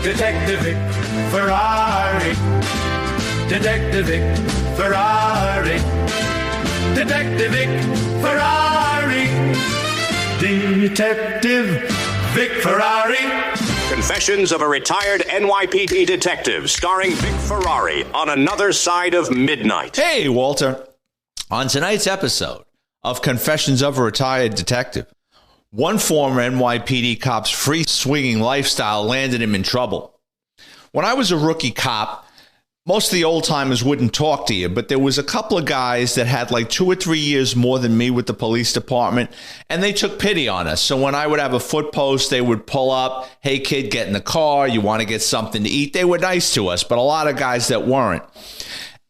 Detective Vic Ferrari. Detective Vic Ferrari. Detective Vic Ferrari. Detective Vic Ferrari. Confessions of a Retired NYPD Detective, starring Vic Ferrari on Another Side of Midnight. Hey, Walter. On tonight's episode of Confessions of a Retired Detective, one former NYPD cop's free-swinging lifestyle landed him in trouble. When I was a rookie cop, most of the old-timers wouldn't talk to you, but there was a couple of guys that had like 2 or 3 years more than me with the police department, and they took pity on us. So when I would have a foot post, they would pull up, hey, kid, get in the car, you want to get something to eat? They were nice to us, but a lot of guys that weren't.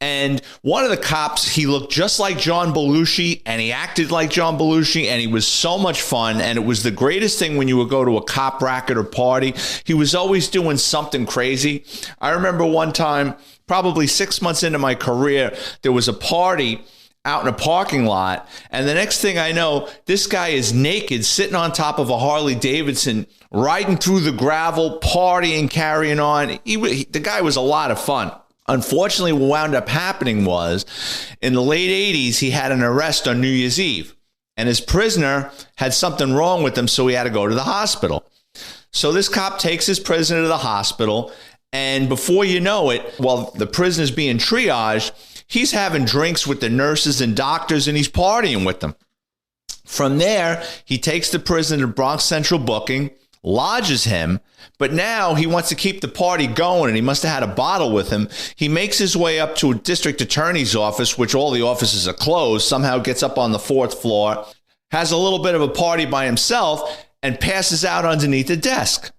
And one of the cops, he looked just like John Belushi, and he acted like John Belushi, and he was so much fun. And it was the greatest thing when you would go to a cop racket or party. He was always doing something crazy. I remember one time, probably 6 months into my career, there was a party out in a parking lot. And the next thing I know, this guy is naked, sitting on top of a Harley Davidson, riding through the gravel, partying, carrying on. The guy was a lot of fun. Unfortunately, what wound up happening was, in the late 80s, he had an arrest on New Year's Eve, and his prisoner had something wrong with him, so he had to go to the hospital. So this cop takes his prisoner to the hospital, and before you know it, while the prisoner's being triaged, he's having drinks with the nurses and doctors, and he's partying with them. From there, he takes the prisoner to Bronx Central Booking, lodges him, but now he wants to keep the party going, and he must have had a bottle with him. He makes his way up to a district attorney's office, which all the offices are closed, somehow gets up on the 4th floor, has a little bit of a party by himself, and passes out underneath a desk.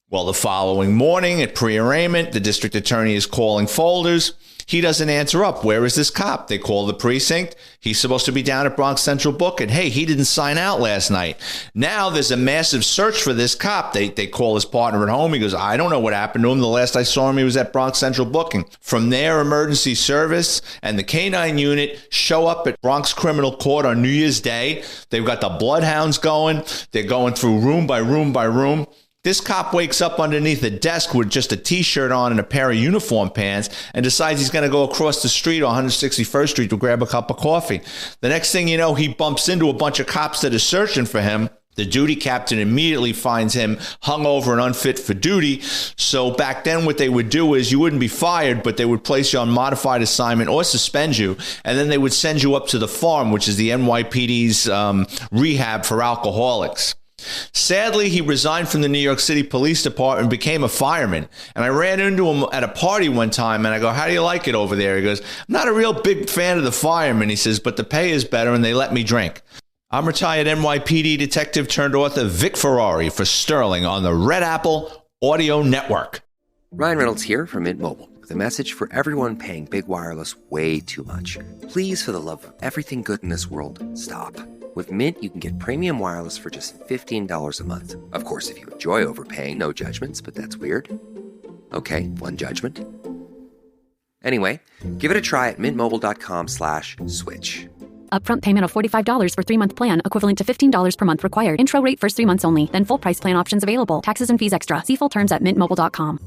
Well, the following morning at pre-arraignment, the district attorney is calling folders. He doesn't answer up. Where is this cop? They call the precinct. He's supposed to be down at Bronx Central Book. And hey, he didn't sign out last night. Now there's a massive search for this cop. They call his partner at home. He goes, I don't know what happened to him. The last I saw him, he was at Bronx Central Booking. From there, emergency service and the K-9 unit show up at Bronx Criminal Court on New Year's Day. They've got the bloodhounds going. They're going through room by room by room. This cop wakes up underneath a desk with just a T-shirt on and a pair of uniform pants and decides he's going to go across the street on 161st Street to grab a cup of coffee. The next thing you know, he bumps into a bunch of cops that are searching for him. The duty captain immediately finds him hungover and unfit for duty. So back then what they would do is you wouldn't be fired, but they would place you on modified assignment or suspend you. And then they would send you up to the farm, which is the NYPD's rehab for alcoholics. Sadly, he resigned from the New York City Police Department and became a fireman. And I ran into him at a party one time, and I go, how do you like it over there? He goes, I'm not a real big fan of the firemen. He says, but the pay is better, and they let me drink. I'm retired NYPD detective turned author Vic Ferrari for Sterling on the Red Apple Audio Network. Ryan Reynolds here from Mint Mobile with a message for everyone paying big wireless way too much. Please, for the love of everything good in this world, stop. With Mint, you can get premium wireless for just $15 a month. Of course, if you enjoy overpaying, no judgments, but that's weird. Okay, one judgment. Anyway, give it a try at mintmobile.com/switch. Upfront payment of $45 for 3-month plan, equivalent to $15 per month required. Intro rate first 3 months only, then full price plan options available. Taxes and fees extra. See full terms at mintmobile.com.